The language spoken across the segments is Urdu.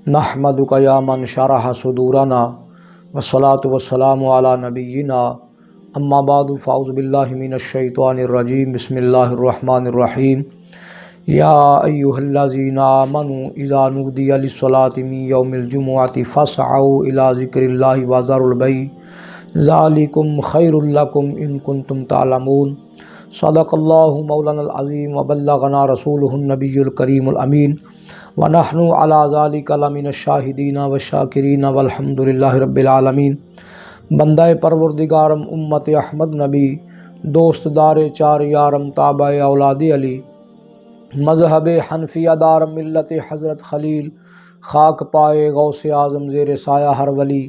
نحمدک یا من شرح صدورنا والصلاة والسلام علی نبینا اما بعد فاعوذ باللہ من الشیطان الرجیم بسم اللہ الرحمن الرحیم یا ایہا الذین آمنوا اذا نودی للصلاة من یوم الجمعۃ فاسعوا الی ذکر اللہ وذروا البیع ذالکم خیر لکم ان کنتم تعلمون صدق اللہ مولانا العظیم وبلغنا رسولہ النبی الکریم الامین ونحن علی ذالک لمن الشاہدین والشاکرین والحمد للہ رب العالمین۔ بندہ پروردگارم امت احمد نبی، دوست دار چار یارم تابع اولاد علی، مذہب حنفیہ دارم ملت حضرت خلیل، خاک پائے غوث اعظم زیر سایہ ہر ولی،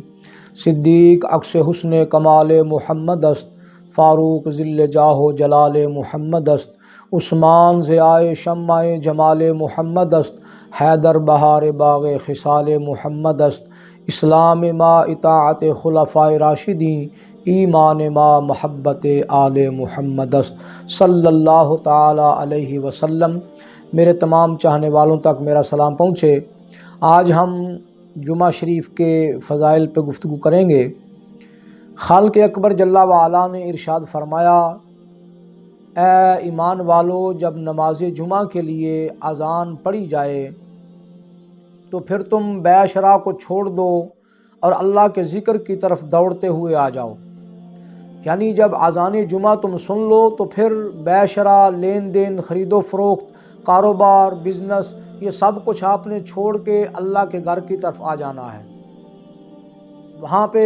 صدیق عکس حسن کمال محمد است، فاروق ذل جاہ و جلال محمد است، عثمان ضیاء شمع جمال محمد است، حیدر بہار باغ خصال محمد است، اسلام ما اطاعت خلفائے راشدین، ایمان ما محبت آل محمد است صلی اللہ تعالی علیہ وسلم۔ میرے تمام چاہنے والوں تک میرا سلام پہنچے۔ آج ہم جمعہ شریف کے فضائل پہ گفتگو کریں گے۔ خالق اکبر جل وعلا نے ارشاد فرمایا، اے ایمان والو، جب نماز جمعہ کے لیے اذان پڑھی جائے تو پھر تم بے شرع کو چھوڑ دو اور اللہ کے ذکر کی طرف دوڑتے ہوئے آ جاؤ۔ یعنی جب اذان جمعہ تم سن لو تو پھر بے شرع، لین دین، خرید و فروخت، کاروبار، بزنس، یہ سب کچھ آپ نے چھوڑ کے اللہ کے گھر کی طرف آ جانا ہے۔ وہاں پہ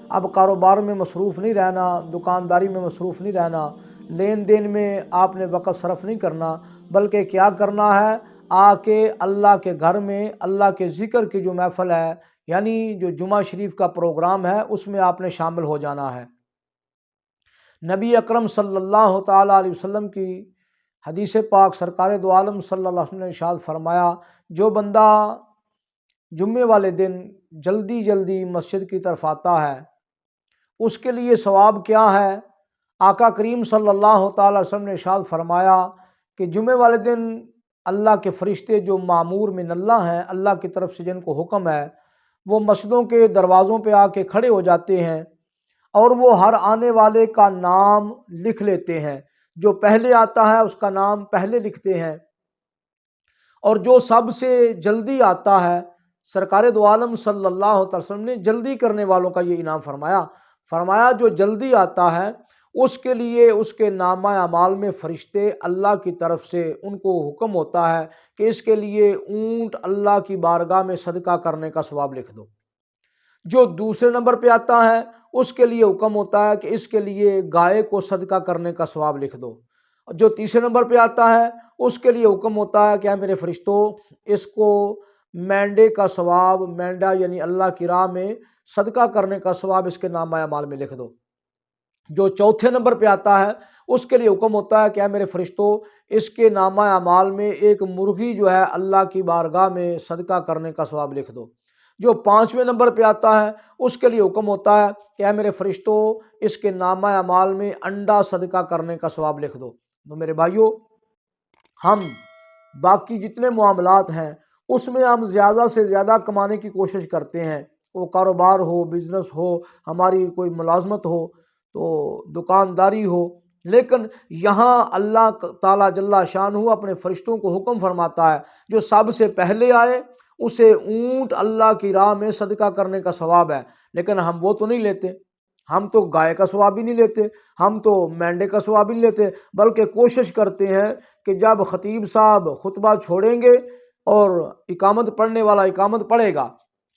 اب کاروبار میں مصروف نہیں رہنا، دکانداری میں مصروف نہیں رہنا، لین دین میں آپ نے وقت صرف نہیں کرنا، بلکہ کیا کرنا ہے، آ کے اللہ کے گھر میں اللہ کے ذکر کی جو محفل ہے، یعنی جو جمعہ شریف کا پروگرام ہے، اس میں آپ نے شامل ہو جانا ہے۔ نبی اکرم صلی اللہ تعالیٰ علیہ وسلم کی حدیث پاک سرکار دو عالم صلی اللہ علیہ وسلم نے ارشاد فرمایا، جو بندہ جمعے والے دن جلدی جلدی مسجد کی طرف آتا ہے اس کے لیے ثواب کیا ہے؟ آقا کریم صلی اللہ تعالیٰ علیہ وسلم نے ارشاد فرمایا کہ جمعے والے دن اللہ کے فرشتے جو معمور من اللہ ہیں، اللہ کی طرف سے جن کو حکم ہے، وہ مسجدوں کے دروازوں پہ آ کے کھڑے ہو جاتے ہیں اور وہ ہر آنے والے کا نام لکھ لیتے ہیں۔ جو پہلے آتا ہے اس کا نام پہلے لکھتے ہیں، اور جو سب سے جلدی آتا ہے، سرکار دو عالم صلی اللہ علیہ وسلم نے جلدی کرنے والوں کا یہ انعام فرمایا جو جلدی آتا ہے اس کے لیے اس کے نامہ اعمال میں فرشتے اللہ کی طرف سے ان کو حکم ہوتا ہے کہ اس کے لیے اونٹ اللہ کی بارگاہ میں صدقہ کرنے کا ثواب لکھ دو۔ جو دوسرے نمبر پہ آتا ہے اس کے لیے حکم ہوتا ہے کہ اس کے لیے گائے کو صدقہ کرنے کا ثواب لکھ دو۔ جو تیسرے نمبر پہ آتا ہے اس کے لیے حکم ہوتا ہے کہ اے میرے فرشتوں، اس کو مینڈے کا ثواب، مینڈا یعنی اللہ کی راہ میں صدقہ کرنے کا ثواب اس کے نامہ اعمال میں لکھ دو۔ جو چوتھے نمبر پہ آتا ہے اس کے لیے حکم ہوتا ہے کہ اے میرے فرشتوں، اس کے نامہ اعمال میں ایک مرغی جو ہے اللہ کی بارگاہ میں صدقہ کرنے کا ثواب لکھ دو۔ جو پانچویں نمبر پہ آتا ہے اس کے لیے حکم ہوتا ہے کہ اے میرے فرشتوں، اس کے نامہ اعمال میں انڈا صدقہ کرنے کا ثواب لکھ دو۔ تو میرے بھائیوں، ہم باقی جتنے معاملات ہیں اس میں ہم زیادہ سے زیادہ کمانے کی کوشش کرتے ہیں، وہ کاروبار ہو، بزنس ہو، ہماری کوئی ملازمت ہو، تو دکانداری ہو، لیکن یہاں اللہ تعالیٰ جل شانہ اپنے فرشتوں کو حکم فرماتا ہے جو سب سے پہلے آئے اسے اونٹ اللہ کی راہ میں صدقہ کرنے کا ثواب ہے۔ لیکن ہم وہ تو نہیں لیتے، ہم تو گائے کا ثواب بھی نہیں لیتے، ہم تو مینڈے کا ثواب بھی نہیں لیتے، بلکہ کوشش کرتے ہیں کہ جب خطیب صاحب خطبہ چھوڑیں گے اور اقامت پڑھنے والا اقامت پڑھے گا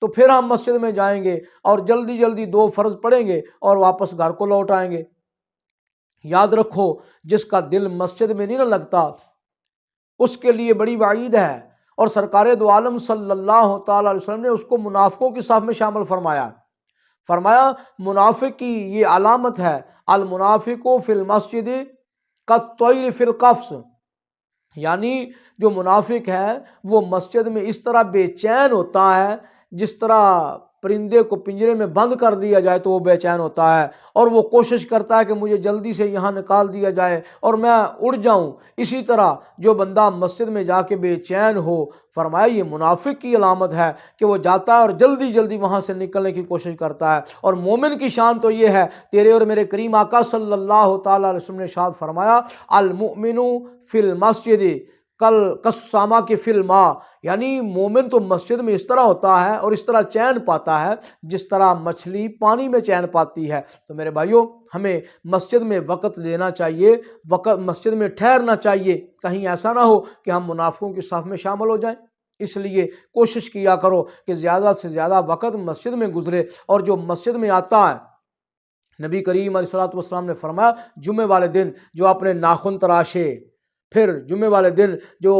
تو پھر ہم مسجد میں جائیں گے اور جلدی جلدی 2 فرض پڑھیں گے اور واپس گھر کو لوٹ آئیں گے۔ یاد رکھو، جس کا دل مسجد میں نہیں نہ لگتا اس کے لیے بڑی وعید ہے، اور سرکار دو عالم صلی اللہ تعالی علیہ وسلم نے اس کو منافقوں کی صف میں شامل فرمایا منافق کی یہ علامت ہے، المنافق فی المسجد کالطیر فی القفص، یعنی جو منافق ہے وہ مسجد میں اس طرح بے چین ہوتا ہے جس طرح پرندے کو پنجرے میں بند کر دیا جائے تو وہ بے چین ہوتا ہے اور وہ کوشش کرتا ہے کہ مجھے جلدی سے یہاں نکال دیا جائے اور میں اڑ جاؤں، اسی طرح جو بندہ مسجد میں جا کے بے چین ہو، فرمایا یہ منافق کی علامت ہے کہ وہ جاتا ہے اور جلدی جلدی وہاں سے نکلنے کی کوشش کرتا ہے۔ اور مومن کی شان تو یہ ہے، تیرے اور میرے کریم آقا صلی اللہ تعالیٰ علیہ وسلم نے ارشاد فرمایا المؤمن فی المسجد کالسامہ کی فی الماء، یعنی مومن تو مسجد میں اس طرح ہوتا ہے اور اس طرح چین پاتا ہے جس طرح مچھلی پانی میں چین پاتی ہے۔ تو میرے بھائیوں، ہمیں مسجد میں وقت لینا چاہیے، وقت مسجد میں ٹھہرنا چاہیے، کہیں ایسا نہ ہو کہ ہم منافقوں کی صف میں شامل ہو جائیں۔ اس لیے کوشش کیا کرو کہ زیادہ سے زیادہ وقت مسجد میں گزرے، اور جو مسجد میں آتا ہے، نبی کریم علیہ الصلوۃ والسلام نے فرمایا جمعے والے دن جو اپنے ناخن تراشے، پھر جمعے والے دن جو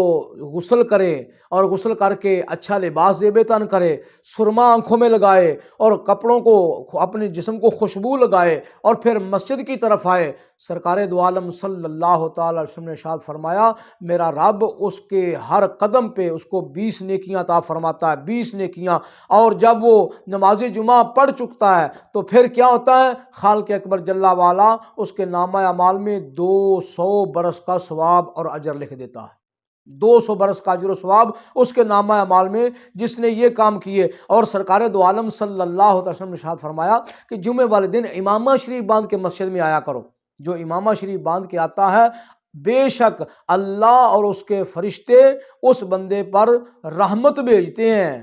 غسل کرے اور غسل کر کے اچھا لباس زیب تن کرے، سرما آنکھوں میں لگائے اور کپڑوں کو اپنے جسم کو خوشبو لگائے اور پھر مسجد کی طرف آئے، سرکار دو عالم صلی اللہ تعالی علیہ وسلم نے ارشاد فرمایا میرا رب اس کے ہر قدم پہ اس کو 20 نیکیاں عطا فرماتا ہے، 20 نیکیاں۔ اور جب وہ نماز جمعہ پڑھ چکتا ہے تو پھر کیا ہوتا ہے، خالق اکبر جل والا اس کے نامہ اعمال میں 200 برس کا ثواب اور اجر لکھ دیتا ہے۔ 200 برس کا اجر و ثواب اس کے نامہ اعمال میں جس نے یہ کام کیے۔ اور سرکار دو عالم صلی اللہ علیہ وسلم نے ارشاد فرمایا کہ جمعے والے دن امامہ شریف باندھ کے مسجد میں آیا کرو۔ جو امامہ شریف باندھ کے آتا ہے بے شک اللہ اور اس کے فرشتے اس بندے پر رحمت بھیجتے ہیں،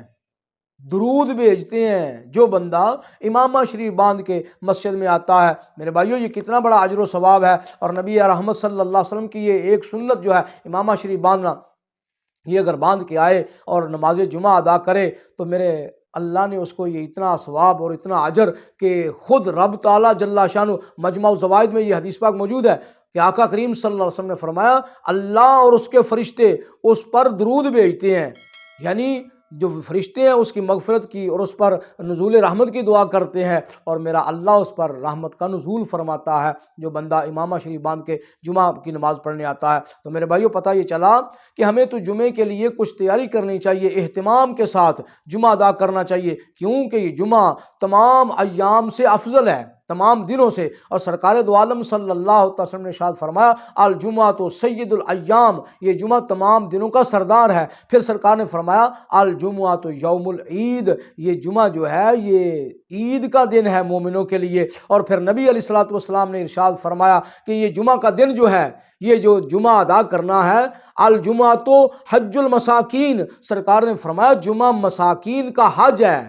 درود بھیجتے ہیں، جو بندہ امامہ شریف باندھ کے مسجد میں آتا ہے۔ میرے بھائیو، یہ کتنا بڑا اجر و ثواب ہے، اور نبی رحمت صلی اللہ علیہ وسلم کی یہ ایک سنت جو ہے امامہ شریف باندھنا، یہ اگر باندھ کے آئے اور نماز جمعہ ادا کرے تو میرے اللہ نے اس کو یہ اتنا ثواب اور اتنا اجر کہ خود رب تعالیٰ جل شانہ، مجمع الزوائد میں یہ حدیث پاک موجود ہے کہ آقا کریم صلی اللہ علیہ وسلم نے فرمایا اللہ اور اس کے فرشتے اس پر درود بھیجتے ہیں، یعنی جو فرشتے ہیں اس کی مغفرت کی اور اس پر نزول رحمت کی دعا کرتے ہیں، اور میرا اللہ اس پر رحمت کا نزول فرماتا ہے جو بندہ امامہ شریف باندھ کے جمعہ کی نماز پڑھنے آتا ہے۔ تو میرے بھائیوں، پتہ یہ چلا کہ ہمیں تو جمعے کے لیے کچھ تیاری کرنی چاہیے، اہتمام کے ساتھ جمعہ ادا کرنا چاہیے، کیونکہ یہ جمعہ تمام ایام سے افضل ہے، تمام دنوں سے۔ اور سرکار دو عالم صلی اللہ علیہ وسلم نے ارشاد فرمایا الجمعہ تو سید الایام، یہ جمعہ تمام دنوں کا سردار ہے۔ پھر سرکار نے فرمایا الجمعہ تو یوم العید، یہ جمعہ جو ہے یہ عید کا دن ہے مومنوں کے لیے۔ اور پھر نبی علیہ الصلوۃ والسلام نے ارشاد فرمایا کہ یہ جمعہ کا دن جو ہے، یہ جو جمعہ ادا کرنا ہے، الجمعہ تو حج المساکین، سرکار نے فرمایا جمعہ مساکین کا حج ہے۔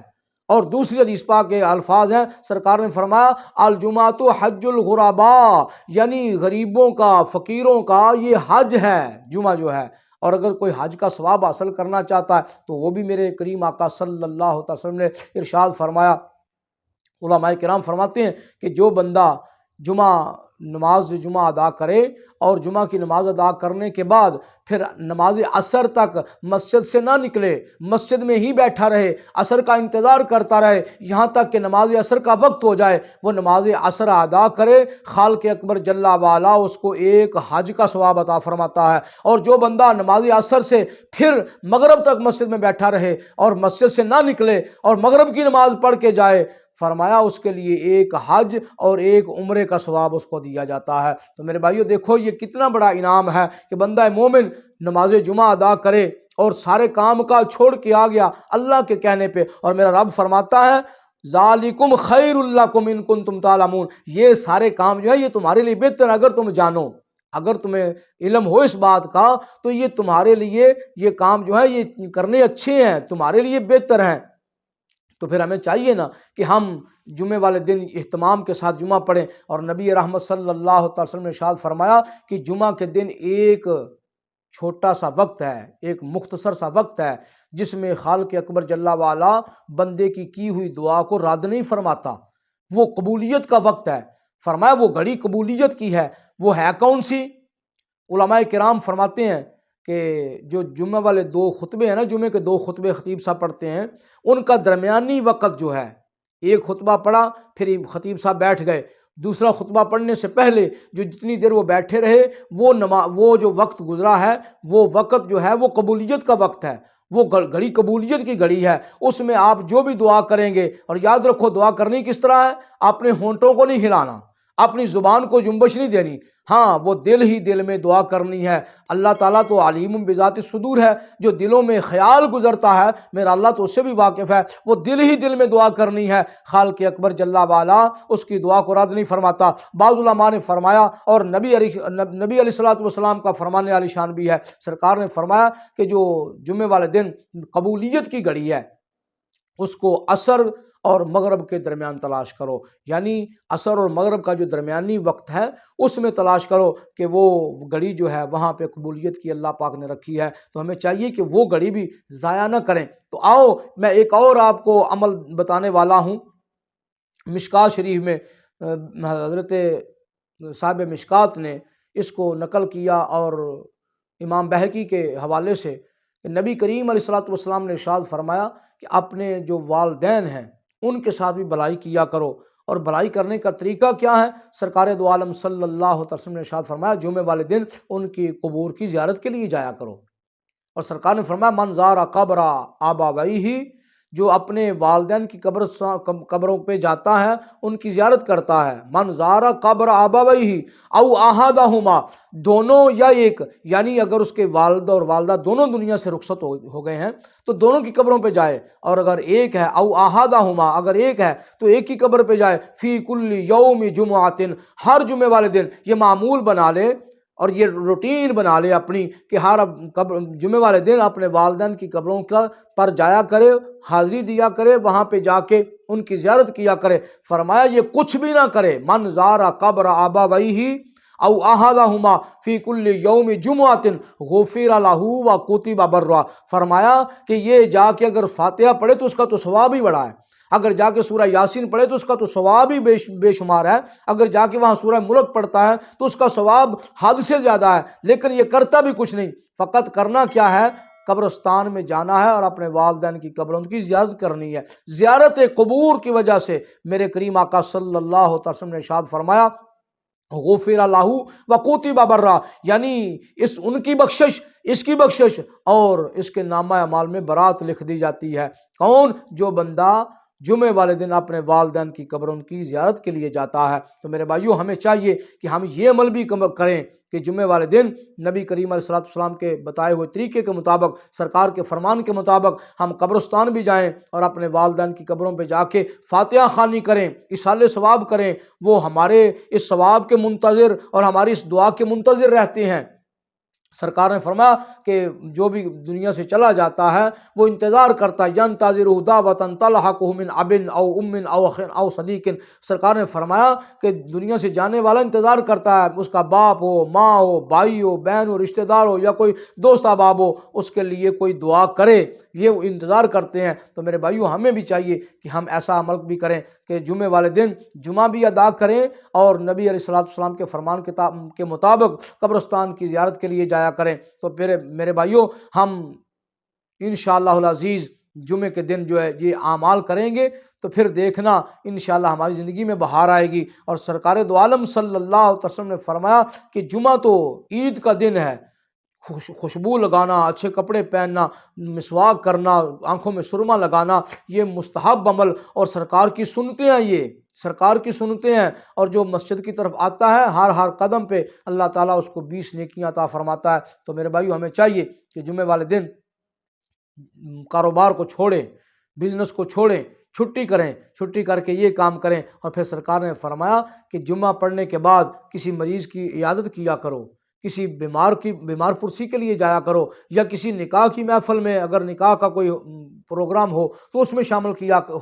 اور دوسری حدیث پاک کے الفاظ ہیں، سرکار نے فرمایا الجمعہ تو حج الغرباء، یعنی غریبوں کا، فقیروں کا یہ حج ہے جمعہ جو ہے۔ اور اگر کوئی حج کا ثواب حاصل کرنا چاہتا ہے تو وہ بھی میرے کریم آقا صلی اللہ علیہ وسلم نے ارشاد فرمایا، علماء کرام فرماتے ہیں کہ جو بندہ نماز جمعہ ادا کرے اور جمعہ کی نماز ادا کرنے کے بعد پھر نماز عصر تک مسجد سے نہ نکلے، مسجد میں ہی بیٹھا رہے، عصر کا انتظار کرتا رہے یہاں تک کہ نماز عصر کا وقت ہو جائے، وہ نماز عصر ادا کرے، خالق اکبر جل والا اس کو ایک حج کا ثواب عطا فرماتا ہے۔ اور جو بندہ نماز عصر سے پھر مغرب تک مسجد میں بیٹھا رہے اور مسجد سے نہ نکلے اور مغرب کی نماز پڑھ کے جائے، فرمایا اس کے لیے ایک حج اور ایک عمرے کا ثواب اس کو دیا جاتا ہے۔ تو میرے بھائیو دیکھو یہ کتنا بڑا انعام ہے کہ بندہ مومن نماز جمعہ ادا کرے اور سارے کام کا چھوڑ کے آ گیا اللہ کے کہنے پہ، اور میرا رب فرماتا ہے ذالکم خیر لکم ان کنتم تعلمون، یہ سارے کام جو ہے یہ تمہارے لیے بہتر ہے اگر تم جانو، اگر تمہیں علم ہو اس بات کا تو یہ تمہارے لیے یہ کام جو ہے یہ کرنے اچھے ہیں، تمہارے لیے بہتر ہیں۔ تو پھر ہمیں چاہیے نا کہ ہم جمعے والے دن اہتمام کے ساتھ جمعہ پڑھیں۔ اور نبی رحمت صلی اللہ علیہ وسلم نے ارشاد فرمایا کہ جمعہ کے دن ایک چھوٹا سا وقت ہے، ایک مختصر سا وقت ہے جس میں خالق اکبر جل والا بندے کی ہوئی دعا کو رد نہیں فرماتا، وہ قبولیت کا وقت ہے۔ فرمایا وہ گھڑی قبولیت کی ہے، وہ ہے کون سی؟ علماء کرام فرماتے ہیں کہ جو جمعہ والے 2 خطبے ہیں نا، جمعے کے 2 خطبے خطیب صاحب پڑھتے ہیں، ان کا درمیانی وقت جو ہے، ایک خطبہ پڑھا پھر خطیب صاحب بیٹھ گئے، دوسرا خطبہ پڑھنے سے پہلے جو جتنی دیر وہ بیٹھے رہے وہ جو وقت گزرا ہے وہ وقت جو ہے وہ قبولیت کا وقت ہے۔ وہ گھڑی قبولیت کی گھڑی ہے، اس میں آپ جو بھی دعا کریں گے، اور یاد رکھو دعا کرنی کس طرح ہے، اپنے ہونٹوں کو نہیں ہلانا، اپنی زبان کو جنبش نہیں دینی، ہاں وہ دل ہی دل میں دعا کرنی ہے۔ اللہ تعالیٰ تو علیم بذات الصدور ہے، جو دلوں میں خیال گزرتا ہے میرا اللہ تو اس سے بھی واقف ہے، وہ دل ہی دل میں دعا کرنی ہے۔ خالق اکبر جل والا اس کی دعا کو رد نہیں فرماتا۔ بعض علماء نے فرمایا، اور نبی علیہ الصلوۃ والسلام کا فرمان عالی شان بھی ہے، سرکار نے فرمایا کہ جو جمعے والے دن قبولیت کی گھڑی ہے اس کو عصر اور مغرب کے درمیان تلاش کرو، یعنی عصر اور مغرب کا جو درمیانی وقت ہے اس میں تلاش کرو کہ وہ گھڑی جو ہے وہاں پہ قبولیت کی اللہ پاک نے رکھی ہے، تو ہمیں چاہیے کہ وہ گھڑی بھی ضائع نہ کریں۔ تو آؤ میں ایک اور آپ کو عمل بتانے والا ہوں۔ مشکات شریف میں حضرت صاحب مشکات نے اس کو نقل کیا، اور امام بہقی کے حوالے سے نبی کریم علیہ الصلوۃ والسلام نے ارشاد فرمایا کہ اپنے جو والدین ہیں ان کے ساتھ بھی بھلائی کیا کرو، اور بھلائی کرنے کا طریقہ کیا ہے، سرکار دو عالم صلی اللہ علیہ وسلم نے ارشاد فرمایا جمعے والے دن ان کی قبور کی زیارت کے لیے جایا کرو، اور سرکار نے فرمایا من زار قبر آبائیہ، جو اپنے والدین کی قبروں پہ جاتا ہے ان کی زیارت کرتا ہے، من زار قبر آبائیہ او احدہما، دونوں یا ایک، یعنی اگر اس کے والد اور والدہ دونوں دنیا سے رخصت ہو گئے ہیں تو دونوں کی قبروں پہ جائے، اور اگر ایک ہے او احدہما، اگر ایک ہے تو ایک کی قبر پہ جائے، فی کل یوم جمعۃ، ہر جمعے والے دن یہ معمول بنا لے اور یہ روٹین بنا لے اپنی کہ ہر جمعے والے دن اپنے والدین کی قبروں پر جایا کرے، حاضری دیا کرے، وہاں پہ جا کے ان کی زیارت کیا کرے۔ فرمایا یہ کچھ بھی نہ کرے، من زار قبر آبائیہ او احدہما فی کل یوم جمعۃ غفر لہ وکتب برا، فرمایا کہ یہ جا کے اگر فاتحہ پڑھے تو اس کا تو ثواب ہی بڑا ہے، اگر جا کے سورہ یاسین پڑھے تو اس کا تو ثواب ہی بے شمار ہے، اگر جا کے وہاں سورہ ملک پڑھتا ہے تو اس کا ثواب حد سے زیادہ ہے، لیکن یہ کرتا بھی کچھ نہیں، فقط کرنا کیا ہے، قبرستان میں جانا ہے اور اپنے والدین کی قبروں کی زیارت کرنی ہے۔ زیارت قبور کی وجہ سے میرے کریم آقا صلی اللہ علیہ وسلم نے ارشاد فرمایا غفر لہ وکتب برا، یعنی ان کی بخشش، اس کی بخشش اور اس کے نامہ اعمال میں برات لکھ دی جاتی ہے۔ کون؟ جو بندہ جمعے والے دن اپنے والدین کی قبروں کی زیارت کے لیے جاتا ہے۔ تو میرے بھائیوں ہمیں چاہیے کہ ہم یہ عمل بھی کریں کہ جمعے والے دن نبی کریم علیہ الصلوۃ والسلام کے بتائے ہوئے طریقے کے مطابق، سرکار کے فرمان کے مطابق ہم قبرستان بھی جائیں اور اپنے والدین کی قبروں پہ جا کے فاتحہ خوانی کریں، اصالہ ثواب کریں، وہ ہمارے اس ثواب کے منتظر اور ہماری اس دعا کے منتظر رہتے ہیں۔ سرکار نے فرمایا کہ جو بھی دنیا سے چلا جاتا ہے وہ انتظار کرتا ہے، ینتظر دعوۃ تلحقہ من اب او ام او اخ او صدیق، سرکار نے فرمایا کہ دنیا سے جانے والا انتظار کرتا ہے، اس کا باپ ہو، ماں ہو، بھائی ہو، بہن ہو، رشتہ دار ہو، یا کوئی دوست احباب ہو، اس کے لیے کوئی دعا کرے، یہ انتظار کرتے ہیں۔ تو میرے بھائیوں ہمیں بھی چاہیے کہ ہم ایسا عمل بھی کریں کہ جمعے والے دن جمعہ بھی ادا کریں اور نبی علیہ الصلوۃ والسلام کے فرمان کے مطابق قبرستان کی زیارت کے لیے جایا کریں۔ تو پھر میرے بھائیوں ہم انشاءاللہ العزیز جمعے کے دن جو ہے یہ اعمال کریں گے تو پھر دیکھنا انشاءاللہ ہماری زندگی میں بہار آئے گی۔ اور سرکار دو عالم صلی اللہ علیہ وسلم نے فرمایا کہ جمعہ تو عید کا دن ہے، خوشبو لگانا، اچھے کپڑے پہننا، مسواک کرنا، آنکھوں میں سرما لگانا، یہ مستحب عمل اور سرکار کی سنتیں ہیں، یہ سرکار کی سنتیں ہیں، اور جو مسجد کی طرف آتا ہے ہر قدم پہ اللہ تعالیٰ اس کو 20 نیکیاں عطا فرماتا ہے۔ تو میرے بھائیو ہمیں چاہیے کہ جمعے والے دن کاروبار کو چھوڑیں، بزنس کو چھوڑیں، چھٹی کریں، چھٹی کر کے یہ کام کریں، اور پھر سرکار نے فرمایا کہ جمعہ پڑھنے کے بعد کسی مریض کی عیادت کیا کرو، کسی بیمار پرسی کے لیے جایا کرو، یا کسی نکاح کی محفل میں اگر نکاح کا کوئی پروگرام ہو تو اس میں شامل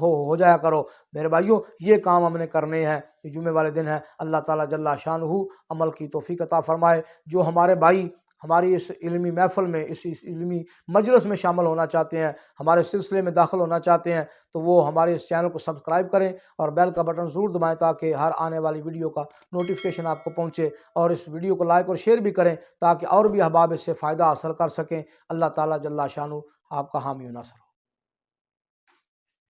ہو جایا کرو۔ میرے بھائیوں یہ کام ہم نے کرنے ہیں، یہ جمعے والے دن ہے۔ اللہ تعالیٰ جل شانہ عمل کی توفیق عطا فرمائے۔ جو ہمارے بھائی ہماری اس علمی محفل میں، اس علمی مجلس میں شامل ہونا چاہتے ہیں، ہمارے سلسلے میں داخل ہونا چاہتے ہیں، تو وہ ہمارے اس چینل کو سبسکرائب کریں اور بیل کا بٹن ضرور دبائیں تاکہ ہر آنے والی ویڈیو کا نوٹیفیکیشن آپ کو پہنچے، اور اس ویڈیو کو لائک اور شیئر بھی کریں تاکہ اور بھی احباب اس سے فائدہ حاصل کر سکیں۔ اللہ تعالیٰ جل شانہ آپ کا حامی و ناصر۔